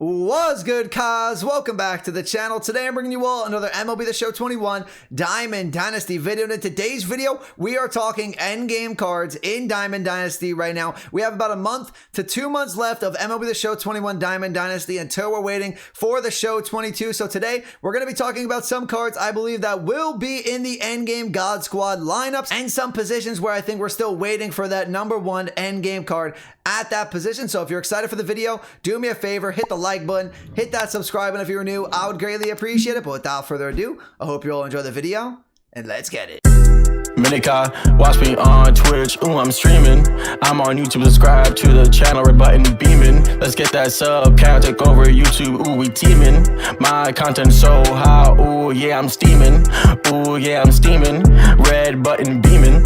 What's good, cuz? Welcome back to the channel. Today I'm bringing you all another MLB The Show 21 Diamond Dynasty video. And in today's video, we are talking endgame cards in Diamond Dynasty right now. We have about a month to 2 months left of MLB The Show 21 Diamond Dynasty until we're waiting for the Show 22. So today, we're going to be talking about some cards I believe that will be in the endgame God Squad lineups and some positions where I think we're still waiting for that #1 endgame card at that position. So if you're excited for the video, do me a favor, hit the like button, hit that subscribe button if you're new. I would greatly appreciate it. But without further ado, I hope you all enjoy the video and let's get it. Minika, watch me on Twitch, ooh, I'm streaming. I'm on YouTube, subscribe to the channel, red button beaming. Let's get that sub count, take over YouTube, ooh, we teaming. My content so high, ooh, yeah, I'm steaming. Ooh, yeah, I'm steaming, red button beaming.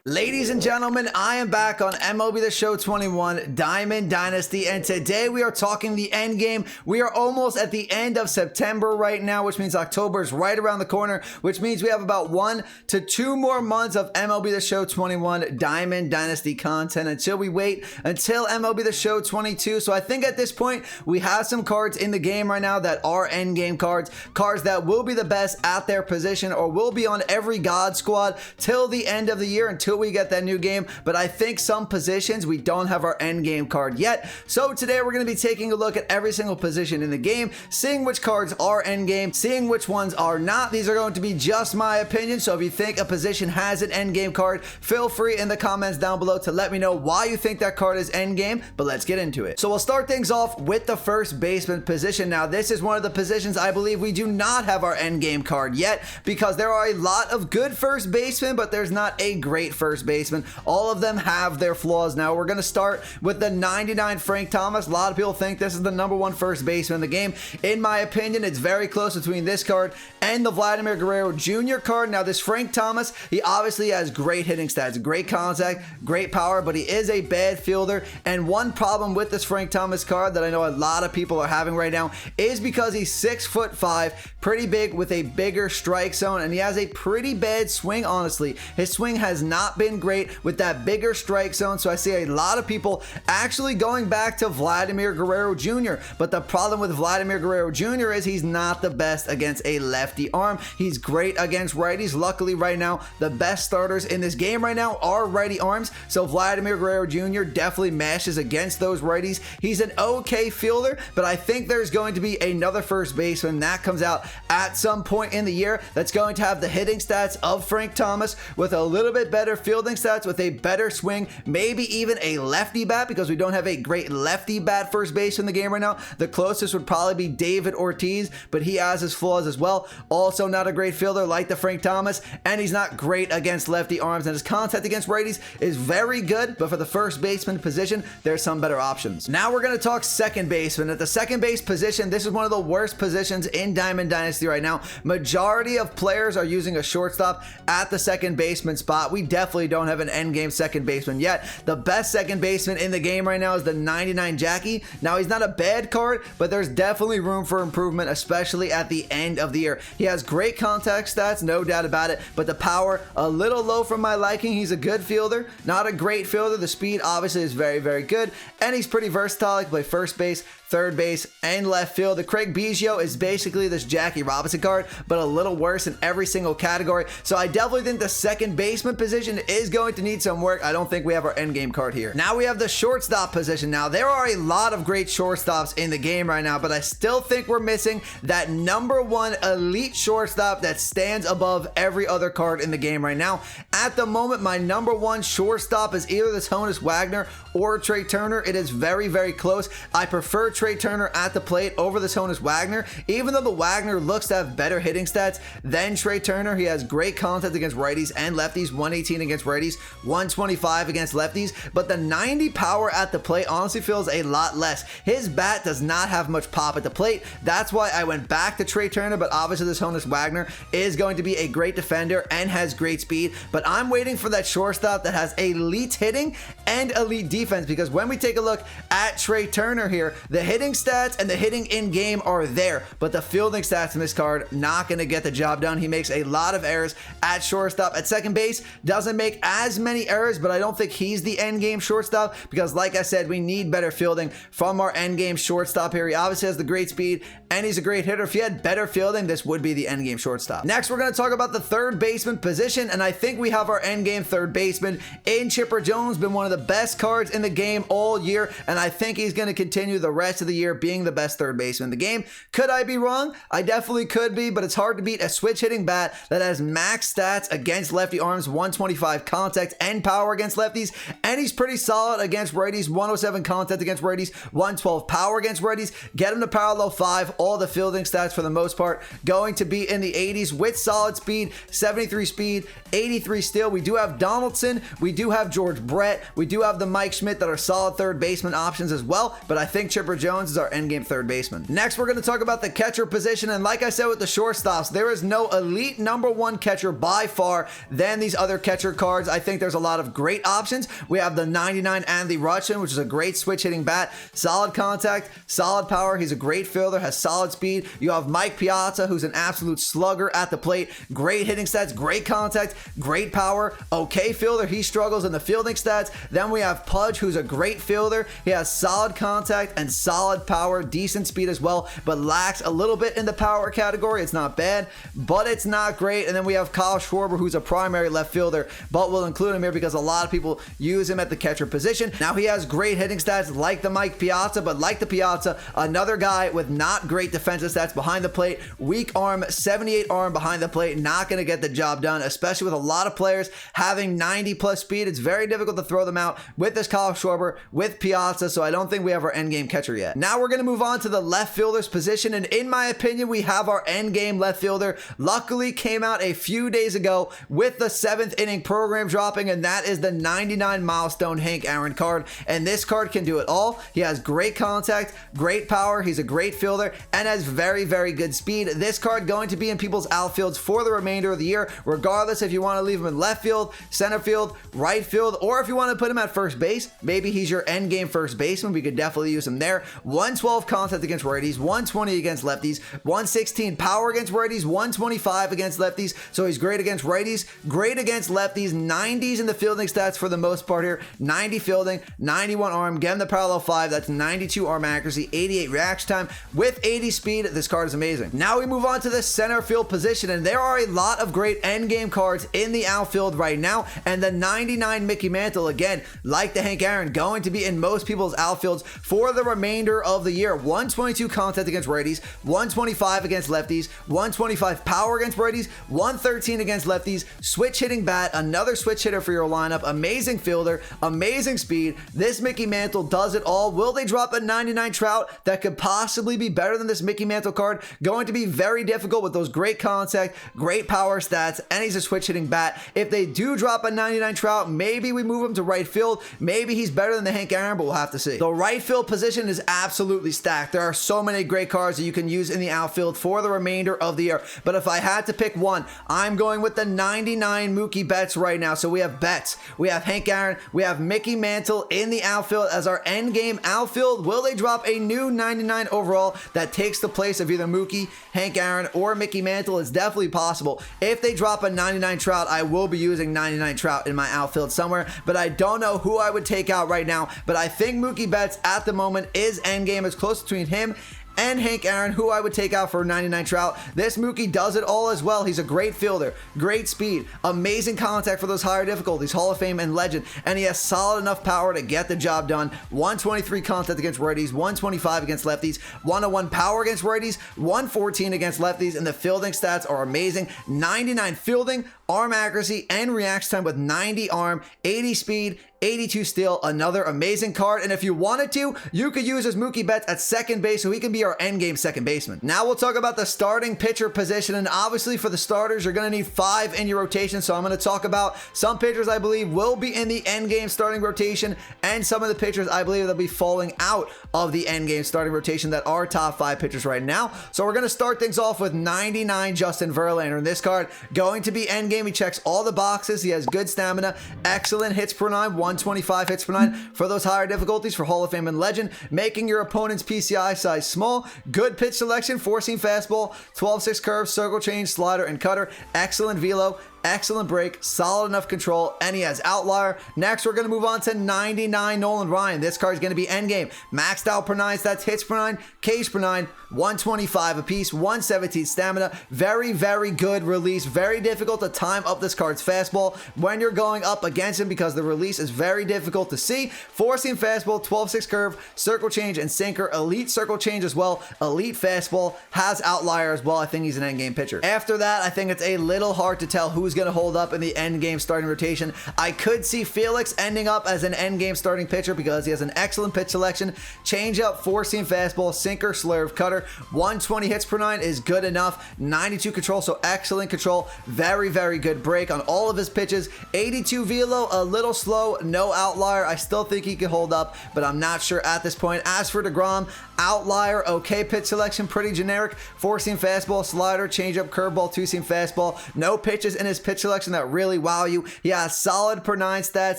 Ladies and gentlemen, I am back on MLB The Show 21 Diamond Dynasty, and today we are talking the end game. We are almost at the end of September right now, which means October is right around the corner, which means we have about 1 to 2 more months of MLB The Show 21 Diamond Dynasty content until we wait until MLB The Show 22. So I think at this point, we have some cards in the game right now that are end game cards, cards that will be the best at their position or will be on every God Squad till the end of the year, until we get that new game. But I think some positions we don't have our end game card yet. So today we're going to be taking a look at every single position in the game, seeing which cards are end game, seeing which ones are not. These are going to be just my opinion. So if you think a position has an end game card, feel free in the comments down below to let me know why you think that card is end game. But let's get into it. So we'll start things off with the first baseman position. Now this is one of the positions I believe we do not have our end game card yet, because there are a lot of good first basemen, but there's not a great first baseman. All of them have their flaws. Now we're going to start with the 99 Frank Thomas. A lot of people think this is the #1 first baseman in the game. In my opinion, it's very close between this card and the Vladimir Guerrero Jr. card. Now this Frank Thomas, he obviously has great hitting stats, great contact, great power, but he is a bad fielder. And one problem with this Frank Thomas card that I know a lot of people are having right now is because he's 6'5", pretty big with a bigger strike zone, and he has a pretty bad swing. Honestly, his swing has not been great with that bigger strike zone. So I see a lot of people actually going back to Vladimir Guerrero Jr. But the problem with Vladimir Guerrero Jr. is he's not the best against a lefty arm. He's great against righties. Luckily right now, the best starters in this game right now are righty arms. So Vladimir Guerrero Jr. definitely mashes against those righties. He's an okay fielder, but I think there's going to be another first baseman that comes out at some point in the year that's going to have the hitting stats of Frank Thomas with a little bit better fielding stats, with a better swing, maybe even a lefty bat, because we don't have a great lefty bat first base in the game right now. The closest would probably be David Ortiz, but he has his flaws as well. Also not a great fielder like the Frank Thomas, and he's not great against lefty arms, and his contact against righties is very good, but for the first baseman position, there's some better options. Now we're going to talk second baseman. At the second base position, this is one of the worst positions in Diamond Dynasty right now. Majority of players are using a shortstop at the second baseman spot. We definitely don't have an end game second baseman yet. The best second baseman in the game right now is the 99 Jackie. Now he's not a bad card, but there's definitely room for improvement, especially at the end of the year. He has great contact stats, no doubt about it, but the power a little low for my liking. He's a good fielder, not a great fielder. The speed obviously is very, very good, and he's pretty versatile. He can play first base, third base, and left field. The Craig Biggio is basically this Jackie Robinson card, but a little worse in every single category. So I definitely think the second baseman position is going to need some work. I don't think we have our end game card here. Now we have the shortstop position. Now there are a lot of great shortstops in the game right now, but I still think we're missing that #1 elite shortstop that stands above every other card in the game right now. At the moment, my #1 shortstop is either this Honus Wagner or Trey Turner. It is very, very close. I prefer Trey Turner at the plate over this Honus Wagner. Even though the Wagner looks to have better hitting stats than Trey Turner, he has great contact against righties and lefties, 118 against righties, 125 against lefties, but the 90 power at the plate honestly feels a lot less. His bat does not have much pop at the plate. That's why I went back to Trey Turner, but obviously this Honus Wagner is going to be a great defender and has great speed, but I'm waiting for that shortstop that has elite hitting and elite defense, because when we take a look at Trey Turner here, the hitting stats and the hitting in game are there, but the fielding stats in this card not going to get the job done. He makes a lot of errors at shortstop. At second base, doesn't make as many errors, but I don't think he's the end game shortstop because, like I said, we need better fielding from our end game shortstop here. He obviously has the great speed and he's a great hitter. If he had better fielding, this would be the end game shortstop. Next, we're going to talk about the third baseman position, and I think we have our end game third baseman in Chipper Jones. Been one of the best cards in the game all year, and I think he's going to continue the rest of the year being the best third baseman in the game. Could I be wrong? I definitely could be, but it's hard to beat a switch hitting bat that has max stats against lefty arms, 125 contact and power against lefties, and he's pretty solid against righties, 107 contact against righties, 112 power against righties. Get him to parallel 5. All the fielding stats for the most part going to be in the 80s with solid speed, 73 speed, 83 steal. We do have Donaldson, we do have George Brett, we do have the Mike Schmidt that are solid third baseman options as well, but I think Chipper Jones is our endgame third baseman. Next, we're going to talk about the catcher position, and like I said with the shortstops, there is no elite number one catcher by far than these other catcher cards. I think there's a lot of great options. We have the 99 and the Rutschman, which is a great switch hitting bat, solid contact, solid power. He's a great fielder, has solid speed. You have Mike Piazza, who's an absolute slugger at the plate, great hitting stats, great contact, great power, okay fielder. He struggles in the fielding stats. Then we have Pudge, who's a great fielder. He has solid contact and solid power, decent speed as well, but lacks a little bit in the power category. It's not bad, but it's not great. And then we have Kyle Schwarber, who's a primary left fielder, but we'll include him here because a lot of people use him at the catcher position. Now he has great hitting stats like the Mike Piazza, but like the Piazza, another guy with not great defensive stats behind the plate, weak arm, 78 arm behind the plate, not going to get the job done, especially with a lot of players having 90 plus speed. It's very difficult to throw them out with this Kyle Schwarber, with Piazza, so I don't think we have our end game catcher yet. Now we're going to move on to the left fielder's position, and in my opinion, we have our end game left fielder. Luckily came out a few days ago with the 7th inning program dropping, and that is the 99 milestone Hank Aaron card, and this card can do it all. He has great contact, great power, he's a great fielder, and has very, very good speed. This card going to be in people's outfields for the remainder of the year, regardless if you want to leave him in left field, center field, right field, or if you want to put him at first base. Maybe he's your end game first baseman. We could definitely use him there. 112 contact against righties, 120 against lefties, 116 power against righties, 125 against lefties. So he's great against righties, great against lefties, 90s in the fielding stats for the most part here, 90 fielding, 91 arm, get him the parallel 5, that's 92 arm accuracy, 88 reaction time with 80 speed. This card is amazing. Now we move on to the center field position, and there are a lot of great end game cards in the outfield right now, and the 99 Mickey Mantle, again, like the Hank Aaron, going to be in most people's outfields for the remainder of the year. 122 contact against righties, 125 against lefties, 125 power against righties, 113 against lefties, switch hitting bat, another switch hitter for your lineup, amazing fielder, amazing speed. This Mickey Mantle does it all. Will they drop a 99 Trout that could possibly be better than this Mickey Mantle card? Going to be very difficult with those great contact, great power stats, and he's a switch hitting bat. If they do drop a 99 Trout, maybe we move him to right field. Maybe he's better than the Hank Aaron, but we'll have to see. The right field position is absolutely stacked. There are so many great cards that you can use in the outfield for the remainder of the year. But if I had to pick one, I'm going with the 99 Mookie Betts right now. So we have Betts, we have Hank Aaron, we have Mickey Mantle in the outfield as our end game outfield. Will they drop a new 99 overall that takes the place of either Mookie, Hank Aaron, or Mickey Mantle? It's definitely possible. If they drop a 99 Trout, I will be using 99 Trout in my outfield somewhere, but I don't know who I would take out right now. But I think Mookie Betts at the moment is endgame. It's close between him and Hank Aaron, who I would take out for 99 Trout. This Mookie does it all as well. He's a great fielder, great speed, amazing contact for those higher difficulties, Hall of Fame and legend, and he has solid enough power to get the job done. 123 contact against righties, 125 against lefties, 101 power against righties, 114 against lefties, and the fielding stats are amazing. 99 fielding, arm accuracy, and reaction time with 90 arm, 80 speed, 82 steal, another amazing card. And if you wanted to, you could use his Mookie Betts at second base so he can be our endgame second baseman. Now we'll talk about the starting pitcher position, and obviously for the starters, you're going to need 5 in your rotation. So I'm going to talk about some pitchers I believe will be in the endgame starting rotation, and some of the pitchers I believe they'll be falling out of the endgame starting rotation that are top 5 pitchers right now. So we're going to start things off with 99 Justin Verlander. And this card going to be endgame Endgame, he checks all the boxes. He has good stamina, excellent hits per 9, 125 hits per 9 for those higher difficulties for Hall of Fame and Legend, making your opponent's PCI size small. Good pitch selection, 4-seam fastball, 12-6 curve, circle change, slider, and cutter. Excellent velo. Excellent break, solid enough control, and he has outlier. Next, we're going to move on to 99 Nolan Ryan. This card is going to be endgame. Maxed out per 9 stats, hits per 9, Ks per 9, 125 apiece, 117 stamina. Very, very good release. Very difficult to time up this card's fastball when you're going up against him because the release is very difficult to see. 4-seam fastball, 12-6 curve, circle change, and sinker. Elite circle change as well. Elite fastball, has outlier as well. I think he's an endgame pitcher. After that, I think it's a little hard to tell who's going to hold up in the end game starting rotation. I could see Felix ending up as an end game starting pitcher because he has an excellent pitch selection, changeup, 4-seam fastball, sinker, slurve, cutter. 120 hits per 9 is good enough. 92 control, so excellent control. Very, very good break on all of his pitches. 82 velo, a little slow, no outlier. I still think he can hold up, but I'm not sure at this point. As for DeGrom, outlier, okay pitch selection, pretty generic. 4-seam fastball, slider, changeup, curveball, 2-seam fastball. No pitches in his pitch selection that really wow you. He has solid per 9 stats,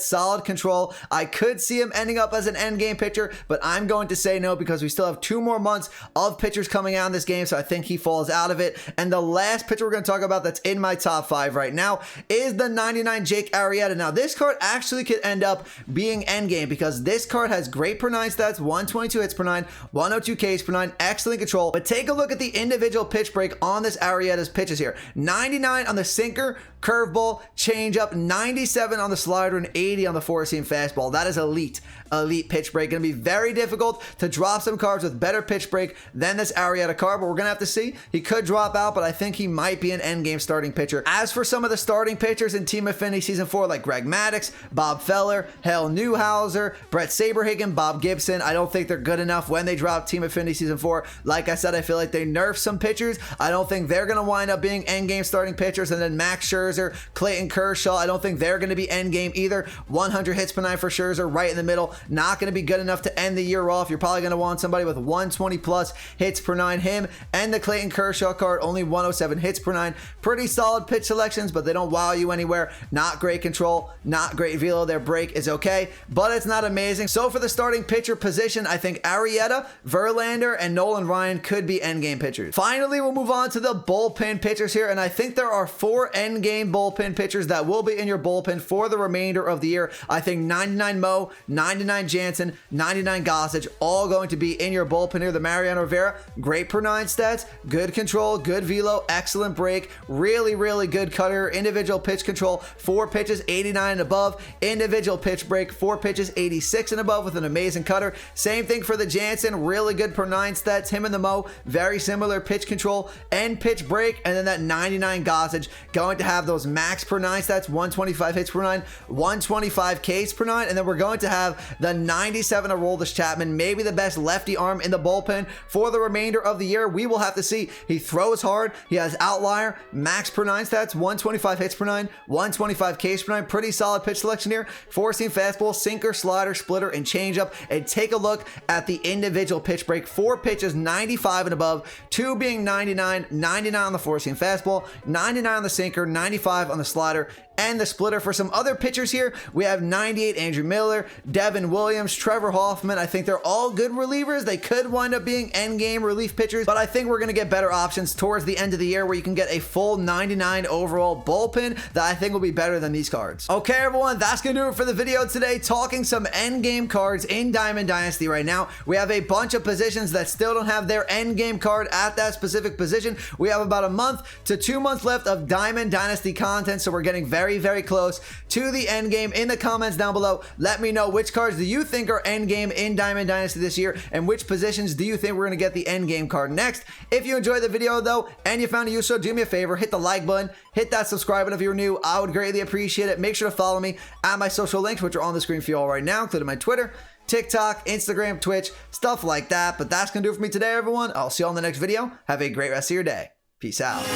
solid control. I could see him ending up as an end game pitcher, but I'm going to say no because we still have 2 more months of pitchers coming out in this game, so I think he falls out of it. And the last pitcher we're going to talk about that's in my top 5 right now is the 99 Jake Arrieta. Now, this card actually could end up being end game because this card has great per 9 stats, 122 hits per 9, 102 Ks per 9, excellent control. But take a look at the individual pitch break on this Arrieta's pitches here. 99 on the sinker, curveball, changeup, 97 on the slider, and 80 on the 4-seam fastball. That is elite pitch break. Going to be very difficult to drop some cards with better pitch break than this Arrieta card, but we're going to have to see. He could drop out, but I think he might be an endgame starting pitcher. As for some of the starting pitchers in Team Affinity Season 4, like Greg Maddux, Bob Feller, Hale Newhouser, Brett Saberhagen, Bob Gibson, I don't think they're good enough when they drop Team Affinity Season 4. Like I said, I feel like they nerfed some pitchers. I don't think they're going to wind up being endgame starting pitchers. And then Max Scherzer, Clayton Kershaw, I don't think they're going to be endgame either. 100 hits per 9 for Scherzer, right in the middle. Not going to be good enough to end the year off. You're probably going to want somebody with 120 plus hits per 9. Him and the Clayton Kershaw card, only 107 hits per 9. Pretty solid pitch selections, but they don't wow you anywhere. Not great control, not great velo. Their break is okay, but it's not amazing. So for the starting pitcher position, I think Arrieta, Verlander, and Nolan Ryan could be endgame pitchers. Finally, we'll move on to the bullpen pitchers here, and I think there are 4 endgame bullpen pitchers that will be in your bullpen for the remainder of the year. I think 99 Mo, 99 Jansen, 99 Gossage, all going to be in your bullpen here. The Mariano Rivera, great per 9 stats, good control, good velo, excellent break, really, really good cutter, individual pitch control, 4 pitches, 89 and above, individual pitch break, 4 pitches, 86 and above with an amazing cutter. Same thing for the Jansen, really good per 9 stats. Him and the Mo, very similar pitch control and pitch break. And then that 99 Gossage, going to have those max per 9 stats, 125 hits per 9, 125 Ks per 9. And then we're going to have the 97 Aroldis Chapman, maybe the best lefty arm in the bullpen for the remainder of the year. We will have to see. He throws hard. He has outlier, max per 9 stats, 125 hits per 9, 125 Ks per 9. Pretty solid pitch selection here. 4-seam fastball, sinker, slider, splitter, and changeup. And take a look at the individual pitch break. 4 pitches, 95 and above, 2 being 99, 99 on the 4-seam fastball, 99 on the sinker, 95 on the slider, and the splitter. For some other pitchers here, we have 98 Andrew Miller, Devin Williams, Trevor Hoffman. I think they're all good relievers. They could wind up being endgame relief pitchers, but I think we're going to get better options towards the end of the year where you can get a full 99 overall bullpen that I think will be better than these cards. Okay, everyone, that's going to do it for the video today, talking some endgame cards in Diamond Dynasty right now. We have a bunch of positions that still don't have their endgame card at that specific position. We have about a month to 2 months left of Diamond Dynasty content, so we're getting very, very close to the end game. In the comments down below, let me know which cards do you think are end game in Diamond Dynasty this year, and which positions do you think we're going to get the end game card next. If you enjoyed the video though, and you found it useful, do me a favor, hit the like button, hit that subscribe button if you're new. I would greatly appreciate it. Make sure to follow me at my social links, which are on the screen for you all right now, including my Twitter, TikTok, Instagram, Twitch, stuff like that. But that's going to do it for me today, everyone. I'll see you all in the next video. Have a great rest of your day. Peace out.